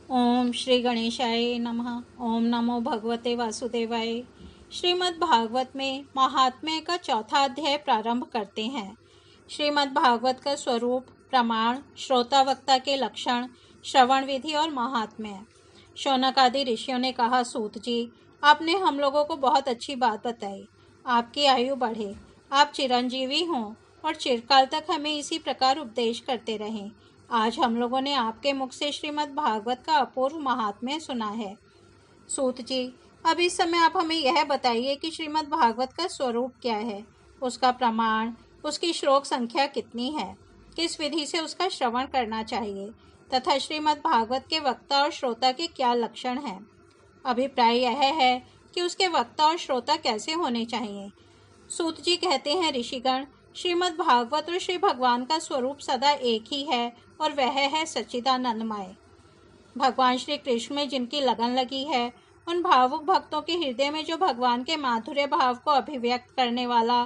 ओम श्री गणेशाय नमः। ओम नमो भगवते वासुदेवाय। श्रीमद् भागवत में महात्म्य का चौथा अध्याय प्रारंभ करते हैं। श्रीमद् भागवत का स्वरूप, प्रमाण, श्रोता वक्ता के लक्षण, श्रवण विधि और महात्म्य। शौनक आदि ऋषियों ने कहा, सूत जी, आपने हम लोगों को बहुत अच्छी बात बताई। आपकी आयु बढ़े, आप चिरंजीवी हों और चिरकाल तक हमें इसी प्रकार उपदेश करते रहें। आज हम लोगों ने आपके मुख से श्रीमद् भागवत का अपूर्व महात्म्य सुना है। सूत जी, अब इस समय आप हमें यह बताइए कि श्रीमद् भागवत का स्वरूप क्या है, उसका प्रमाण, उसकी श्लोक संख्या कितनी है, किस विधि से उसका श्रवण करना चाहिए तथा श्रीमद् भागवत के वक्ता और श्रोता के क्या लक्षण हैं। अभिप्राय यह है कि उसके वक्ता और श्रोता कैसे होने चाहिए। सूत जी कहते हैं, ऋषिगण, श्रीमद् भागवत और श्री भगवान का स्वरूप सदा एक ही है और वह है सच्चिदानंदमय। भगवान श्री कृष्ण में जिनकी लगन लगी है, उन भावुक भक्तों के हृदय में जो भगवान के माधुर्य भाव को अभिव्यक्त करने वाला,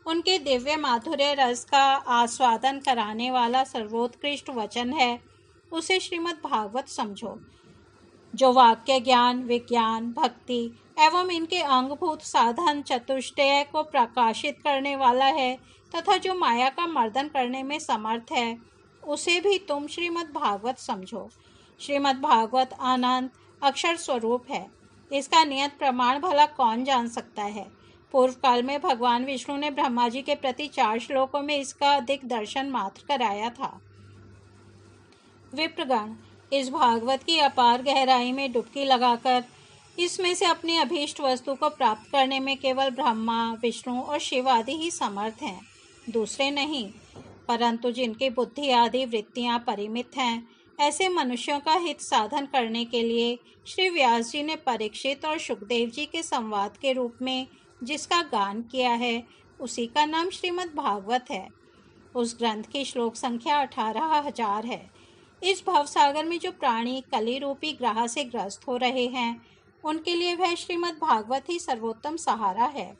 उनके दिव्य माधुर्य रस का आस्वादन कराने वाला सर्वोत्कृष्ट वचन है, उसे श्रीमद् भागवत समझो। जो वाक्य ज्ञान, विज्ञान, भक्ति एवं इनके अंगभूत साधन चतुष्टय को प्रकाशित करने वाला है तथा जो माया का मर्दन करने में समर्थ है, उसे भी तुम श्रीमद् भागवत समझो। श्रीमद् भागवत आनंद अक्षर स्वरूप है। इसका नियत प्रमाण भला कौन जान सकता है। पूर्व काल में भगवान विष्णु ने ब्रह्मा जी के प्रति 4 श्लोकों में इसका अधिक दर्शन मात्र कराया था। विप्रगण, इस भागवत की अपार गहराई में डुबकी लगाकर इसमें से अपनी अभीष्ट वस्तु को प्राप्त करने में केवल ब्रह्मा, विष्णु और शिव आदि ही समर्थ हैं, दूसरे नहीं। परंतु जिनकी बुद्धि आदि वृत्तियां परिमित हैं, ऐसे मनुष्यों का हित साधन करने के लिए श्री व्यास जी ने परीक्षित और सुखदेव जी के संवाद के रूप में जिसका गान किया है, उसी का नाम श्रीमद् भागवत है। उस ग्रंथ की श्लोक संख्या 18,000 है। इस भवसागर में जो प्राणी कली रूपी ग्रह से ग्रस्त हो रहे हैं, उनके लिए वह श्रीमद् भागवत ही सर्वोत्तम सहारा है।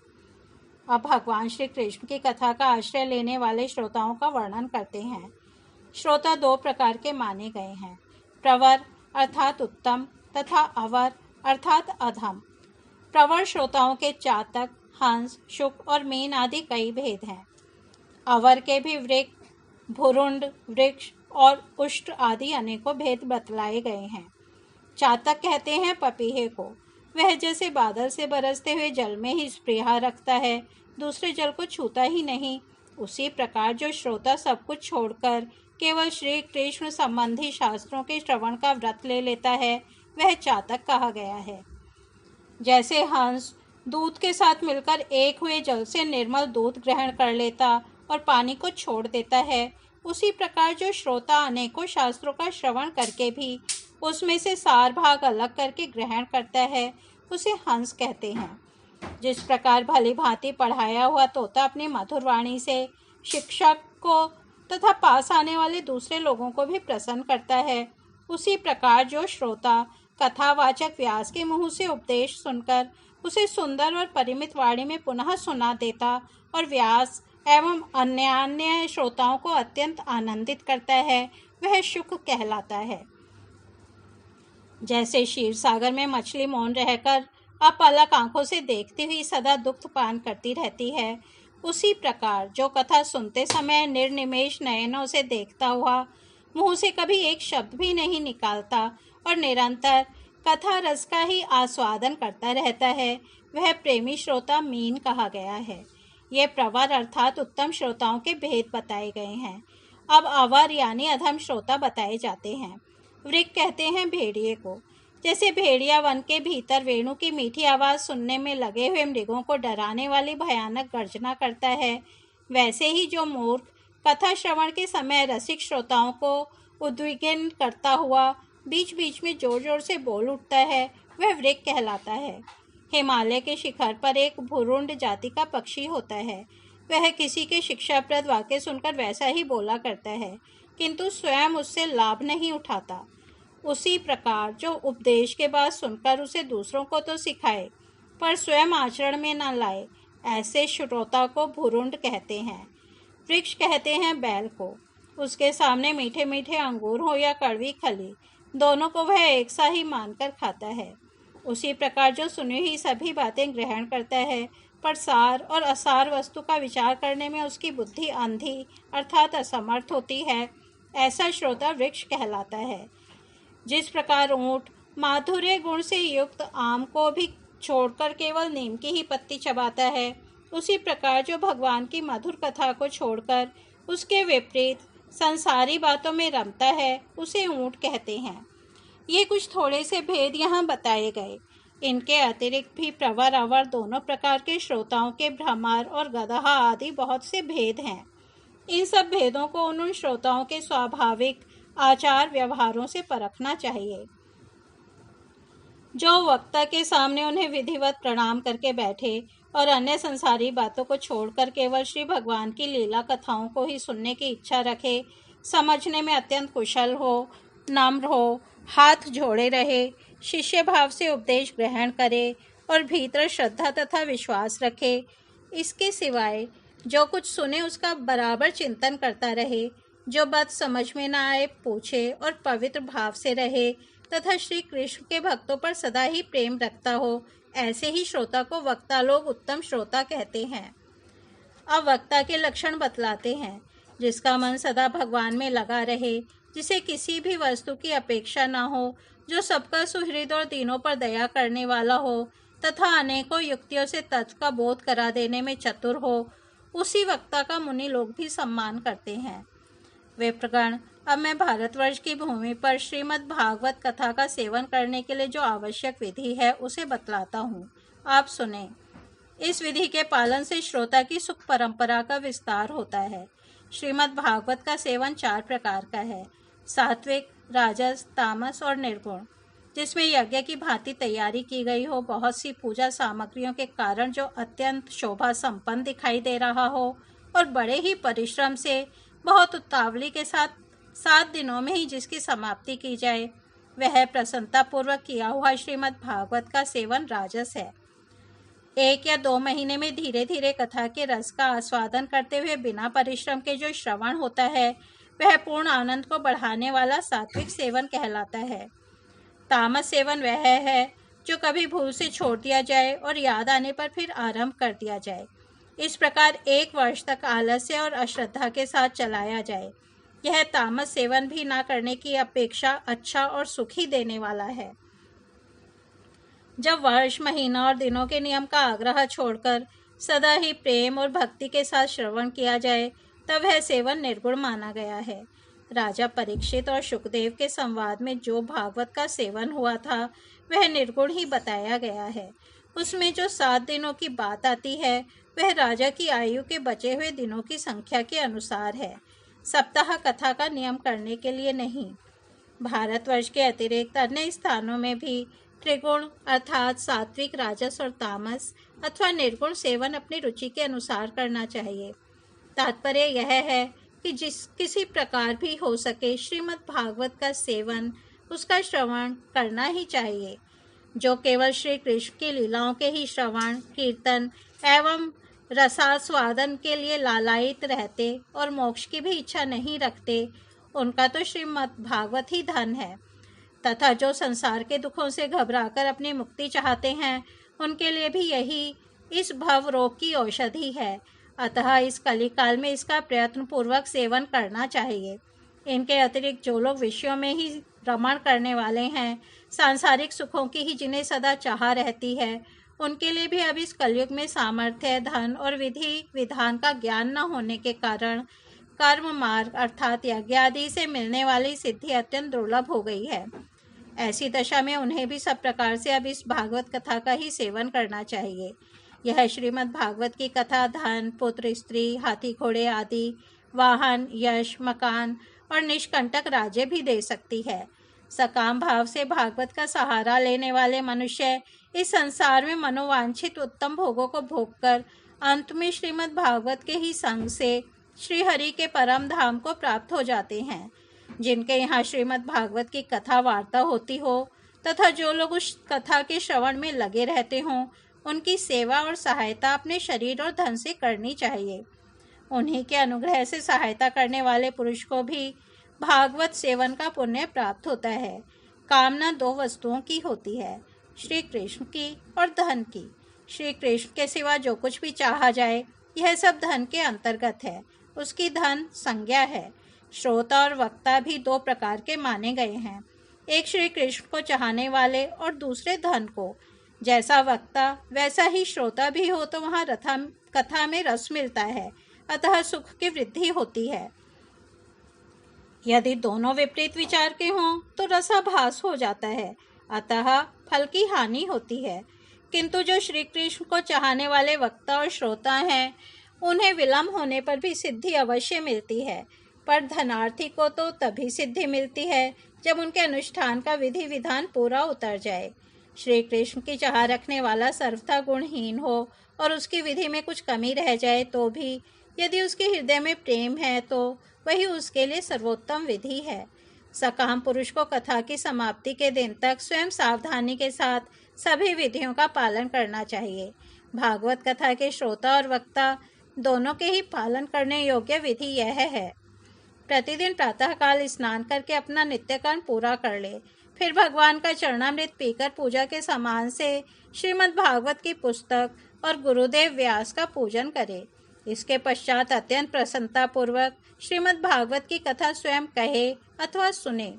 अब भगवान श्री कृष्ण की कथा का आश्रय लेने वाले श्रोताओं का वर्णन करते हैं। श्रोता 2 प्रकार के माने गए हैं, प्रवर अर्थात उत्तम तथा अवर अर्थात अधम। प्रवर श्रोताओं के चातक, हंस, शुक और मीन आदि कई भेद हैं। अवर के भी वृक्ष, भुरुंड, वृक्ष और उष्ट आदि अनेकों भेद बतलाए गए हैं। चातक कहते हैं पपीहे को। वह जैसे बादल से बरसते हुए जल में ही स्पृहा रखता है, दूसरे जल को छूता ही नहीं, उसी प्रकार जो श्रोता सब कुछ छोड़कर केवल श्री कृष्ण संबंधी शास्त्रों के श्रवण का व्रत ले लेता है, वह चातक कहा गया है। जैसे हंस दूध के साथ मिलकर एक हुए जल से निर्मल दूध ग्रहण कर लेता और पानी को छोड़ देता है, उसी प्रकार जो श्रोता अनेकों शास्त्रों का श्रवण करके भी उसमें से सार भाग अलग करके ग्रहण करता है, उसे हंस कहते हैं। जिस प्रकार भली भांति पढ़ाया हुआ तोता अपनी मधुर वाणी से शिक्षक को तथा पास आने वाले दूसरे लोगों को भी प्रसन्न करता है, उसी प्रकार जो श्रोता कथावाचक व्यास के मुँह से उपदेश सुनकर उसे सुंदर और परिमित वाणी में पुनः सुना देता और व्यास एवं अन्य श्रोताओं को अत्यंत आनंदित करता है, वह शुक कहलाता है। जैसे क्षीर सागर में मछली मौन रहकर अपलक आंखों से देखती हुई सदा दुग्ध पान करती रहती है, उसी प्रकार जो कथा सुनते समय निर्निमेष नयनों से देखता हुआ मुंह से कभी एक शब्द भी नहीं निकालता और निरंतर कथा रस का ही आस्वादन करता रहता है, वह प्रेमी श्रोता मीन कहा गया है। ये प्रवर अर्थात उत्तम श्रोताओं के भेद बताए गए हैं। अब अवर यानी अधम श्रोता बताए जाते हैं। वृक कहते हैं भेड़िए को। जैसे भेड़िया वन के भीतर वेणु की मीठी आवाज़ सुनने में लगे हुए मृगों को डराने वाली भयानक गर्जना करता है, वैसे ही जो मूर्ख कथा श्रवण के समय रसिक श्रोताओं को उद्विग्न करता हुआ बीच बीच में जोर जोर से बोल उठता है, वह वृक कहलाता है। हिमालय के शिखर पर एक भुरुंड जाति का पक्षी होता है। वह किसी के शिक्षाप्रद वाक्य सुनकर वैसा ही बोला करता है, किंतु स्वयं उससे लाभ नहीं उठाता। उसी प्रकार जो उपदेश के बाद सुनकर उसे दूसरों को तो सिखाए पर स्वयं आचरण में न लाए, ऐसे श्रोता को भुरुंड कहते हैं। वृक्ष कहते हैं बैल को। उसके सामने मीठे मीठे अंगूर हो या कड़वी खली, दोनों को वह एक सा ही मानकर खाता है। उसी प्रकार जो सुनी हुई सभी बातें ग्रहण करता है, पर सार और असार वस्तु का विचार करने में उसकी बुद्धि अंधी अर्थात असमर्थ होती है, ऐसा श्रोता वृक्ष कहलाता है। जिस प्रकार ऊंट माधुर्य गुण से युक्त आम को भी छोड़कर केवल नीम की ही पत्ती चबाता है, उसी प्रकार जो भगवान की मधुर कथा को छोड़कर उसके विपरीत संसारी बातों में रमता है, उसे ऊंट कहते हैं। ये कुछ थोड़े से भेद यहाँ बताए गए। इनके अतिरिक्त भी प्रवर अवर दोनों प्रकार के श्रोताओं के भ्रमर और गदहा आदि बहुत से भेद हैं। इन सब भेदों को उन श्रोताओं के स्वाभाविक आचार व्यवहारों से परखना चाहिए। जो वक्ता के सामने उन्हें विधिवत प्रणाम करके बैठे और अन्य संसारी बातों को छोड़कर केवल श्री भगवान की लीला कथाओं को ही सुनने की इच्छा रखे, समझने में अत्यंत कुशल हो, नम्र हो, हाथ जोड़े रहे, शिष्य भाव से उपदेश ग्रहण करे और भीतर श्रद्धा तथा विश्वास रखे, इसके सिवाय जो कुछ सुने उसका बराबर चिंतन करता रहे, जो बात समझ में ना आए पूछे और पवित्र भाव से रहे तथा श्री कृष्ण के भक्तों पर सदा ही प्रेम रखता हो, ऐसे ही श्रोता को वक्ता लोग उत्तम श्रोता कहते हैं। अब वक्ता के लक्षण बतलाते हैं। जिसका मन सदा भगवान में लगा रहे, जिसे किसी भी वस्तु की अपेक्षा न हो, जो सबका सुहृद और दीनों पर दया करने वाला हो तथा अनेकों युक्तियों से तत्व का बोध करा देने में चतुर हो, उसी वक्ता का मुनि लोग भी सम्मान करते हैं। वे प्रगण, अब मैं भारतवर्ष की भूमि पर श्रीमद् भागवत कथा का सेवन करने के लिए जो आवश्यक विधि है उसे बतलाता हूँ, आप सुने। इस विधि के पालन से श्रोता की सुख परंपरा का विस्तार होता है। श्रीमद् भागवत का सेवन 4 प्रकार का है, सात्विक, राजस, तामस और निर्गुण। जिसमें यज्ञ की भांति तैयारी की गई हो, बहुत सी पूजा सामग्रियों के कारण जो अत्यंत शोभा संपन्न दिखाई दे रहा हो और बड़े ही परिश्रम से बहुत उतावली के साथ 7 दिनों में ही जिसकी समाप्ति की जाए, वह प्रसन्नता पूर्वक किया हुआ श्रीमद् भागवत का सेवन राजस है। 1 या 2 महीने में धीरे धीरे कथा के रस का आस्वादन करते हुए बिना परिश्रम के जो श्रवण होता है, वह पूर्ण आनंद को बढ़ाने वाला सात्विक सेवन कहलाता है। तामस सेवन वह है जो कभी भूल से छोड़ दिया जाए और याद आने पर फिर आरंभ कर दिया जाए। इस प्रकार 1 वर्ष तक आलस्य और अश्रद्धा के साथ चलाया जाए। यह तामस सेवन भी ना करने की अपेक्षा अच्छा और सुखी देने वाला है। जब वर्ष, महीना और दिनों के नियम का आग्रह छोड़कर सदा ही प्रेम और भक्ति के साथ श्रवण किया जाए, तब वह सेवन निर्गुण माना गया है। राजा परीक्षित और सुखदेव के संवाद में जो भागवत का सेवन हुआ था, वह निर्गुण ही बताया गया है। उसमें जो 7 दिनों की बात आती है, वह राजा की आयु के बचे हुए दिनों की संख्या के अनुसार है, सप्ताह कथा का नियम करने के लिए नहीं। भारतवर्ष के अतिरिक्त अन्य स्थानों में भी त्रिगुण अर्थात सात्विक, राजस और तामस अथवा निर्गुण सेवन अपनी रुचि के अनुसार करना चाहिए। तात्पर्य यह है कि किसी प्रकार भी हो सके श्रीमद् भागवत का सेवन, उसका श्रवण करना ही चाहिए। जो केवल श्री कृष्ण की लीलाओं के ही श्रवण, कीर्तन एवं रसास्वादन के लिए लालायित रहते और मोक्ष की भी इच्छा नहीं रखते, उनका तो श्रीमद् भागवत ही धन है। तथा जो संसार के दुखों से घबराकर अपनी मुक्ति चाहते हैं, उनके लिए भी यही इस भव रोग की औषधि है। अतः इस कलिकाल में इसका प्रयत्न पूर्वक सेवन करना चाहिए। इनके अतिरिक्त जो लोग विषयों में ही रमण करने वाले हैं, सांसारिक सुखों की ही जिन्हें सदा चाह रहती है, उनके लिए भी अब इस कलयुग में सामर्थ्य, धन और विधि विधान का ज्ञान न होने के कारण कर्म मार्ग अर्थात यज्ञ आदि से मिलने वाली सिद्धि अत्यंत दुर्लभ हो गई है। ऐसी दशा में उन्हें भी सब प्रकार से अब इस भागवत कथा का ही सेवन करना चाहिए। यह श्रीमद् भागवत की कथा धन, पुत्र, स्त्री, हाथी घोड़े आदि, वाहन, यश, मकान और निष्कंटक राज्य भी दे सकती है। सकाम भाव से भागवत का सहारा लेने वाले मनुष्य इस संसार में मनोवांछित उत्तम भोगों को भोगकर अंत में श्रीमद् भागवत के ही संग से श्री हरि के परम धाम को प्राप्त हो जाते हैं। जिनके यहाँ श्रीमद् भागवत की कथा वार्ता होती हो तथा जो लोग उस कथा के श्रवण में लगे रहते हों, उनकी सेवा और सहायता अपने शरीर और धन से करनी चाहिए। उन्हीं के अनुग्रह से सहायता करने वाले पुरुष को भी भागवत सेवन का पुण्य प्राप्त होता है। कामना दो वस्तुओं की होती है, श्री कृष्ण की और धन की। श्री कृष्ण के सिवा जो कुछ भी चाहा जाए यह सब धन के अंतर्गत है, उसकी धन संज्ञा है। श्रोता और वक्ता भी दो प्रकार के माने गए हैं, एक श्री कृष्ण को चाहने वाले और दूसरे धन को। जैसा वक्ता वैसा ही श्रोता भी हो तो वहाँ कथा में रस मिलता है, अतः सुख की वृद्धि होती है। यदि दोनों विपरीत विचार के हों तो रसाभास हो जाता है, अतः फल की हानि होती है। किंतु जो श्री कृष्ण को चाहने वाले वक्ता और श्रोता हैं, उन्हें विलंब होने पर भी सिद्धि अवश्य मिलती है, पर धनार्थी को तो तभी सिद्धि मिलती है जब उनके अनुष्ठान का विधि विधान पूरा उतर जाए। श्री कृष्ण की चाह रखने वाला सर्वथा गुणहीन हो और उसकी विधि में कुछ कमी रह जाए तो भी यदि उसके हृदय में प्रेम है तो वही उसके लिए सर्वोत्तम विधि है। सकाम पुरुष को कथा की समाप्ति के दिन तक स्वयं सावधानी के साथ सभी विधियों का पालन करना चाहिए। भागवत कथा के श्रोता और वक्ता दोनों के ही पालन करने योग्य विधि यह है, प्रतिदिन प्रातःकाल स्नान करके अपना नित्य कर्म पूरा कर ले, फिर भगवान का चरणामृत पीकर पूजा के सामान से श्रीमद् भागवत की पुस्तक और गुरुदेव व्यास का पूजन करे। इसके पश्चात अत्यंत प्रसन्नता पूर्वक श्रीमद् भागवत की कथा स्वयं कहे अथवा सुने।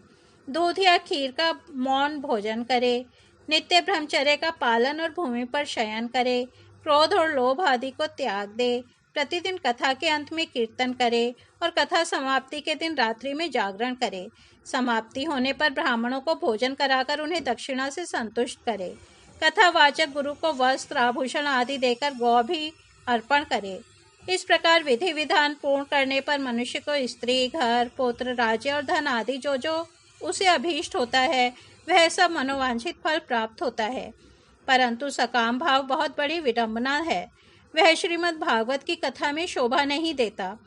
दूध या खीर का मौन भोजन करे, नित्य ब्रह्मचर्य का पालन और भूमि पर शयन करे, क्रोध और लोभ आदि को त्याग दे, प्रतिदिन कथा के अंत में कीर्तन करे और कथा समाप्ति के दिन रात्रि में जागरण करे। समाप्ति होने पर ब्राह्मणों को भोजन कराकर उन्हें दक्षिणा से संतुष्ट करे। कथावाचक गुरु को वस्त्र आभूषण आदि देकर गौ भी अर्पण करे। इस प्रकार विधि विधान पूर्ण करने पर मनुष्य को स्त्री, घर, पुत्र, राज्य और धन आदि जो जो उसे अभीष्ट होता है वह सब मनोवांछित फल प्राप्त होता है। परंतु सकाम भाव बहुत बड़ी विडंबना है, वह श्रीमद् भागवत की कथा में शोभा नहीं देता।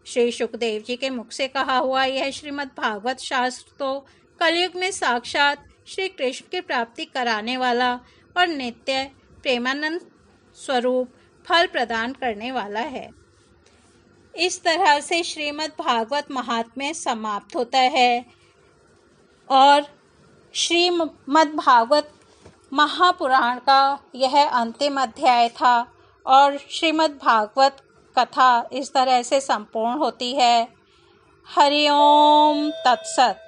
श्री सुखदेव जी के मुख से कहा हुआ यह श्रीमद् भागवत शास्त्र तो कलयुग में साक्षात श्री कृष्ण की प्राप्ति कराने वाला और नित्य प्रेमानंद स्वरूप फल प्रदान करने वाला है। इस तरह से श्रीमद् भागवत महात्म्य समाप्त होता है और श्रीमद् भागवत महापुराण का यह अंतिम अध्याय था और श्रीमद् भागवत कथा इस तरह से संपूर्ण होती है। हरि ओम तत्सत।